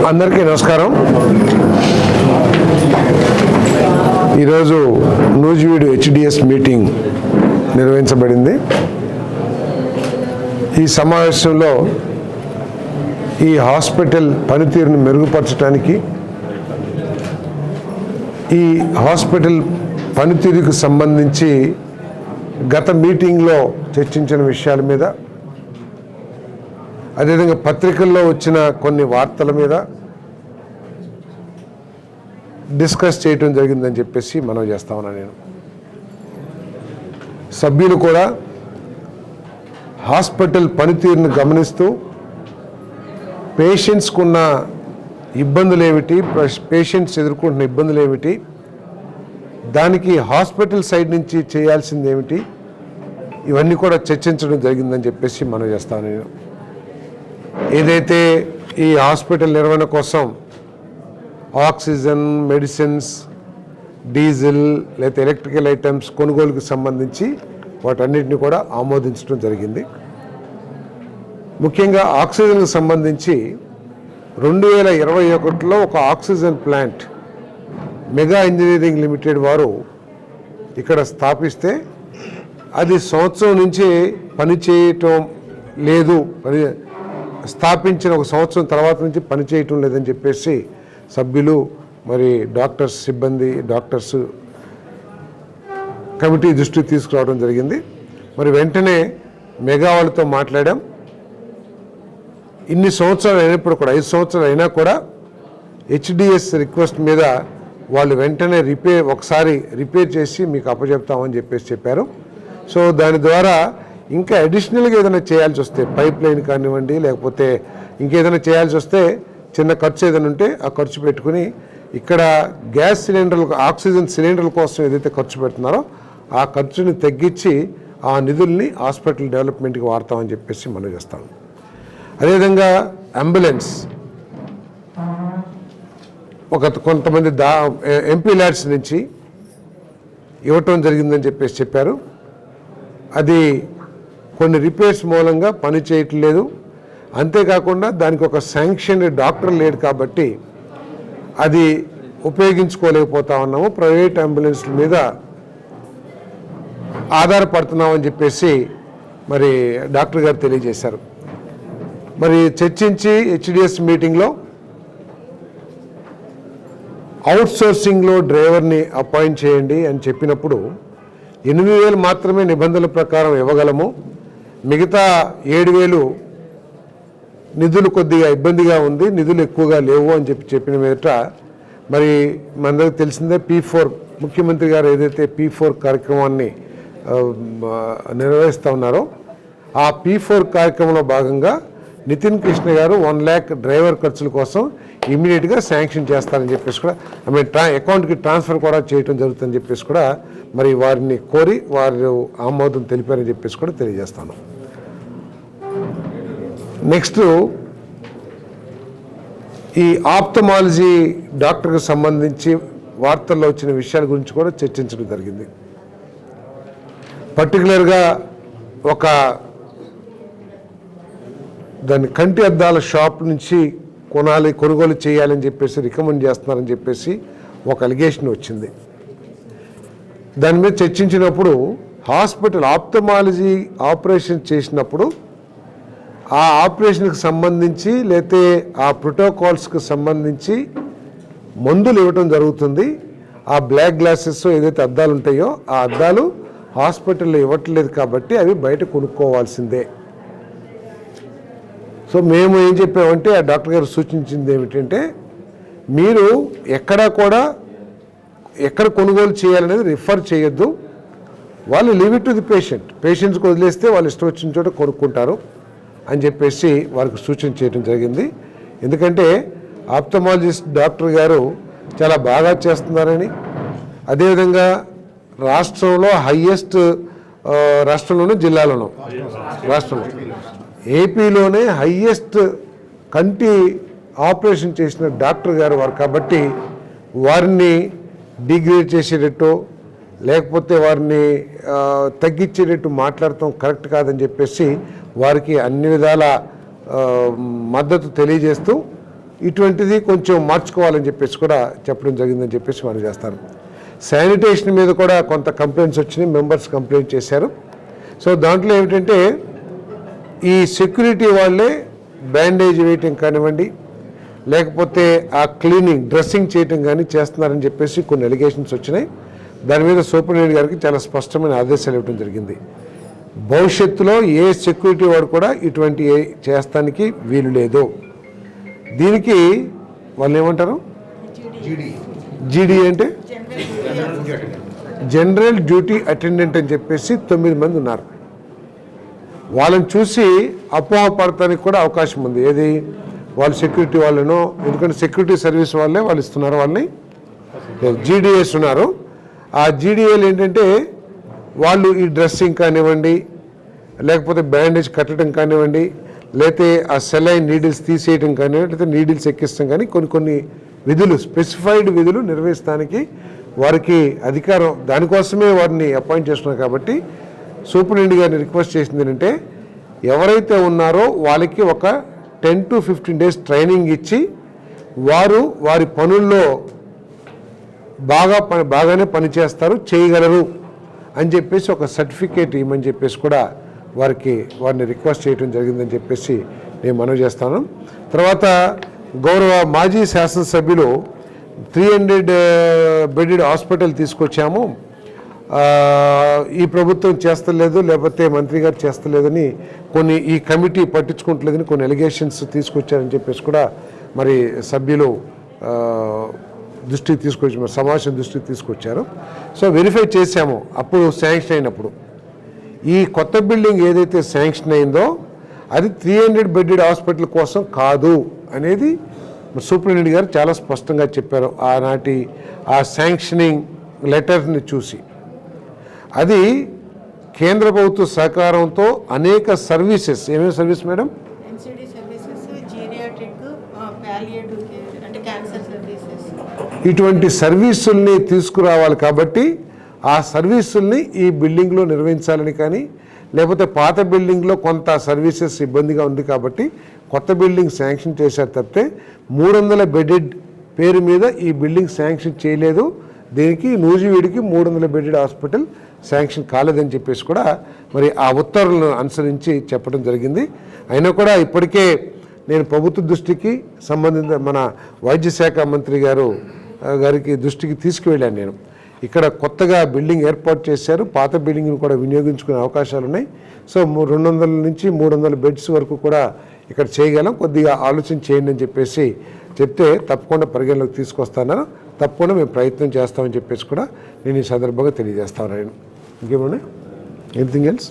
అందరికీ నమస్కారం. ఈరోజు నూజివీడు హెచ్డిఎస్ మీటింగ్ నిర్వహించబడింది. ఈ సమావేశంలో ఈ హాస్పిటల్ పనితీరును మెరుగుపరచడానికి, ఈ హాస్పిటల్ పనితీరుకు సంబంధించి గత మీటింగ్లో చర్చించిన విషయాల మీద, అదేవిధంగా పత్రికల్లో వచ్చిన కొన్ని వార్తల మీద డిస్కస్ చేయటం జరిగిందని చెప్పేసి మనం చేస్తా ఉన్నాను. నేను సభ్యులు కూడా హాస్పిటల్ పనితీరును గమనిస్తూ పేషెంట్స్కున్న ఇబ్బందులు ఏమిటి, పేషెంట్స్ ఎదుర్కొంటున్న ఇబ్బందులు ఏమిటి, దానికి హాస్పిటల్ సైడ్ నుంచి చేయాల్సింది ఏమిటి, ఇవన్నీ కూడా చర్చించడం జరిగిందని చెప్పేసి మనం చేస్తాను. నేను ఏదైతే ఈ హాస్పిటల్ నిర్వహణ కోసం ఆక్సిజన్, మెడిసిన్స్, డీజిల్ లేదా ఎలక్ట్రికల్ ఐటమ్స్ కొనుగోలుకు సంబంధించి వాటన్నిటిని కూడా ఆమోదించడం జరిగింది. ముఖ్యంగా ఆక్సిజన్కు సంబంధించి 2021లో ఒక oxygen plant mega engineering limited వారు ఇక్కడ స్థాపిస్తే అది సంవత్సరం నుంచి పనిచేయటం లేదు, స్థాపించిన ఒక సంవత్సరం తర్వాత నుంచి పనిచేయటం లేదని చెప్పేసి సభ్యులు, మరి డాక్టర్స్, సిబ్బంది, డాక్టర్స్ కమిటీ దృష్టికి తీసుకురావడం జరిగింది. మరి వెంటనే మెగా వాళ్ళతో మాట్లాడాం. ఇన్ని సంవత్సరాలు అయినప్పుడు కూడా, 5 సంవత్సరాలు అయినా కూడా హెచ్డిఎస్ రిక్వెస్ట్ మీద వాళ్ళు వెంటనే ఒకసారి రిపేర్ చేసి మీకు అప్పచెప్తామని చెప్పేసి చెప్పారు. సో దాని ద్వారా ఇంకా అడిషనల్గా ఏదైనా చేయాల్సి వస్తే, పైప్ లైన్ కానివ్వండి, లేకపోతే ఇంకేదైనా చేయాల్సి వస్తే చిన్న ఖర్చు ఏదైనా ఉంటే ఆ ఖర్చు పెట్టుకుని ఇక్కడ గ్యాస్ సిలిండర్లు, ఆక్సిజన్ సిలిండర్ల కోసం ఏదైతే ఖర్చు పెడుతున్నారో ఆ ఖర్చుని తగ్గించి ఆ నిధుల్ని హాస్పిటల్ డెవలప్మెంట్కి వాడతామని చెప్పేసి మనం చేస్తాం. అదేవిధంగా అంబులెన్స్ కొంతమంది ఎంపీ ల్యాడ్స్ నుంచి ఇవ్వటం జరిగిందని చెప్పేసి చెప్పారు. అది కొన్ని రిపేర్స్ మూలంగా పని చేయట్లేదు. అంతేకాకుండా దానికి ఒక శాంక్షన్ డాక్టర్ లేడు కాబట్టి అది ఉపయోగించుకోలేకపోతా ఉన్నాము. ప్రైవేట్ అంబులెన్స్ల మీద ఆధారపడుతున్నామని చెప్పేసి మరి డాక్టర్ గారు తెలియజేశారు. మరి చర్చించి హెచ్డిఎస్ మీటింగ్లో అవుట్సోర్సింగ్లో డ్రైవర్ని అపాయింట్ చేయండి అని చెప్పినప్పుడు 8,000 మాత్రమే నిబంధనల ప్రకారం ఇవ్వగలము, మిగతా 7,000 నిధులు కొద్దిగా ఇబ్బందిగా ఉంది, నిధులు ఎక్కువగా లేవు అని చెప్పిన మీదట మరి మనందరికి తెలిసిందే P4 ముఖ్యమంత్రి గారు ఏదైతే P4 కార్యక్రమాన్ని నిర్వహిస్తూ ఉన్నారో ఆ P4 కార్యక్రమంలో భాగంగా నితిన్ కృష్ణ గారు 1 lakh డ్రైవర్ ఖర్చుల కోసం ఇమీడియట్గా శాంక్షన్ చేస్తారని చెప్పేసి కూడా, అకౌంట్కి ట్రాన్స్ఫర్ కూడా చేయడం జరుగుతుందని చెప్పేసి కూడా మరి వారిని కోరి వారు ఆమోదం తెలిపారని చెప్పేసి కూడా తెలియజేస్తాను. నెక్స్ట్, ఈ ఆప్థమాలజీ డాక్టర్కి సంబంధించి వార్తల్లో వచ్చిన విషయాల గురించి కూడా చర్చించడం జరిగింది. పర్టికులర్గా ఒక దాన్ని కంటి అద్దాల షాప్ నుంచి కొనుగోలు చేయాలని చెప్పేసి రికమెండ్ చేస్తున్నారని చెప్పేసి ఒక అలిగేషన్ వచ్చింది. దాని మీద చర్చించినప్పుడు హాస్పిటల్ ఆప్థమాలజీ ఆపరేషన్ చేసినప్పుడు ఆ ఆపరేషన్కి సంబంధించి లేతే ఆ ప్రోటోకాల్స్కి సంబంధించి మందులు ఇవ్వటం జరుగుతుంది. ఆ బ్లాక్ గ్లాసెస్ ఏదైతే అద్దాలు ఉంటాయో ఆ అద్దాలు హాస్పిటల్లో ఇవ్వట్లేదు కాబట్టి అవి బయట కొనుక్కోవాల్సిందే. సో మేము ఏం చెప్పామంటే ఆ డాక్టర్ గారు సూచించింది ఏమిటంటే, మీరు ఎక్కడ కొనుగోలు చేయాలనేది రిఫర్ చేయొద్దు, వాళ్ళు లీవ్ ఇట్ టు ది పేషెంట్స్కి వదిలేస్తే వాళ్ళు ఇష్టం వచ్చిన చోట కొనుక్కుంటారు అని చెప్పేసి వారికి సూచన చేయడం జరిగింది. ఎందుకంటే ఆప్థమాలజిస్ట్ డాక్టర్ గారు చాలా బాగా చేస్తున్నారని, అదేవిధంగా రాష్ట్రంలో హయ్యెస్ట్, రాష్ట్రంలోనూ జిల్లాలోనూ, రాష్ట్రంలో ఏపీలోనే హయ్యెస్ట్ కంటి ఆపరేషన్ చేసిన డాక్టర్ గారు వారు కాబట్టి వారిని డిగ్రేడ్ చేసేటట్టు లేకపోతే వారిని తగ్గించేటట్టు మాట్లాడటం కరెక్ట్ కాదని చెప్పేసి వారికి అన్ని విధాల మద్దతు తెలియజేస్తూ ఇటువంటిది కొంచెం మార్చుకోవాలని చెప్పేసి కూడా చెప్పడం జరిగిందని చెప్పేసి మనం చేస్తాను. శానిటేషన్ మీద కూడా కొంత కంప్లైంట్స్ వచ్చినాయి, మెంబర్స్ కంప్లైంట్ చేశారు. సో దాంట్లో ఏమిటంటే ఈ సెక్యూరిటీ వాళ్ళే బ్యాండేజ్ వేయటం కానివ్వండి, లేకపోతే ఆ క్లీనింగ్ డ్రెస్సింగ్ చేయటం కానీ చేస్తున్నారని చెప్పేసి కొన్ని ఎలిగేషన్స్ వచ్చినాయి. దాని మీద సూపరింటెండెంట్ గారికి చాలా స్పష్టమైన ఆదేశాలు ఇవ్వడం జరిగింది. భవిష్యత్తులో ఏ సెక్యూరిటీ వాడు కూడా ఇటువంటి చేస్తానికి వీలు లేదు. దీనికి వాళ్ళు ఏమంటారు, జీడీ అంటే జనరల్ డ్యూటీ అటెండెంట్ అని చెప్పేసి 9 మంది ఉన్నారు. వాళ్ళని చూసి అపోహ పడటానికి కూడా అవకాశం ఉంది. ఏది, వాళ్ళు సెక్యూరిటీ వాళ్ళను, ఎందుకంటే సెక్యూరిటీ సర్వీస్ వాళ్ళే వాళ్ళు ఇస్తున్నారు, వాళ్ళని జీడీఎస్ ఉన్నారు. ఆ జీడీఏలు ఏంటంటే వాళ్ళు ఈ డ్రెస్సింగ్ కానివ్వండి, లేకపోతే బ్యాండేజ్ కట్టడం కానివ్వండి, లేకపోతే ఆ సెలైన్ నీడిల్స్ తీసేయడం కానివ్వండి, లేకపోతే నీడిల్స్ ఎక్కిస్తాం కానీ కొన్ని విధులు, స్పెసిఫైడ్ విధులు నిర్వహిస్తానికి వారికి అధికారం, దానికోసమే వారిని అపాయింట్ చేస్తున్నారు. కాబట్టి సూపరింటెండెంట్ గారిని రిక్వెస్ట్ చేసింది ఏంటంటే ఎవరైతే ఉన్నారో వాళ్ళకి ఒక 10 to 15 days ట్రైనింగ్ ఇచ్చి వారు వారి పనుల్లో బాగానే పనిచేస్తారు, చేయగలరు అని చెప్పేసి ఒక సర్టిఫికేట్ ఇవ్వమని చెప్పేసి కూడా వారిని రిక్వెస్ట్ చేయడం జరిగిందని చెప్పేసి నేను మనవి చేస్తాను. తర్వాత గౌరవ మాజీ శాసనసభ్యులు 300 బెడెడ్ హాస్పిటల్ తీసుకొచ్చాము, ఈ ప్రభుత్వం చేస్తలేదు, లేకపోతే మంత్రి గారు చేస్తలేదని కొన్ని ఈ కమిటీ పట్టించుకుంటలేదని కొన్ని ఎలిగేషన్స్ తీసుకొచ్చారని చెప్పేసి కూడా మరి సభ్యులు దృష్టికి తీసుకొచ్చి సమావేశం దృష్టికి తీసుకొచ్చారు. సో వెరిఫై చేశాము అప్పుడు శాంక్షన్ అయినప్పుడు. ఈ కొత్త బిల్డింగ్ ఏదైతే శాంక్షన్ అయిందో అది 300 బెడెడ్ హాస్పిటల్ కోసం కాదు అనేది సూపరింటెండెంట్ గారు చాలా స్పష్టంగా చెప్పారు ఆనాటి ఆ శాంక్షనింగ్ లెటర్ని చూసి. అది కేంద్ర ప్రభుత్వ సహకారంతో అనేక సర్వీసెస్, ఏమేమి సర్వీస్ మేడం, ఇటువంటి సర్వీసుల్ని తీసుకురావాలి. కాబట్టి ఆ సర్వీసుల్ని ఈ బిల్డింగ్లో నిర్వహించాలని కానీ, లేకపోతే పాత బిల్డింగ్లో కొంత సర్వీసెస్ ఇబ్బందిగా ఉంది కాబట్టి కొత్త బిల్డింగ్ శాంక్షన్ చేశారు తప్పితే 300 బెడెడ్ పేరు మీద ఈ బిల్డింగ్ శాంక్షన్ చేయలేదు. దీనికి నూజివీడికి 300 బెడెడ్ హాస్పిటల్ శాంక్షన్ కాలేదని చెప్పేసి కూడా మరి ఆ ఉత్తర్వులను అనుసరించి చెప్పడం జరిగింది. అయినా కూడా ఇప్పటికే నేను ప్రభుత్వ దృష్టికి సంబంధించిన మన వైద్య శాఖ మంత్రి గారికి దృష్టికి తీసుకువెళ్ళాను. నేను ఇక్కడ కొత్తగా బిల్డింగ్ ఏర్పాటు చేశారు, పాత బిల్డింగ్ని కూడా వినియోగించుకునే అవకాశాలు ఉన్నాయి. సో 200 నుంచి 300 బెడ్స్ వరకు కూడా ఇక్కడ చేయగలం, కొద్దిగా ఆలోచన చేయండి అని చెప్పేసి చెప్తే తప్పకుండా పరిగణలోకి తీసుకొస్తాను, తప్పకుండా మేము ప్రయత్నం చేస్తామని చెప్పేసి కూడా నేను ఈ సందర్భంగా తెలియజేస్తాను. ఇంకేమన్నా ఎనీథింగ్ ఎల్స్?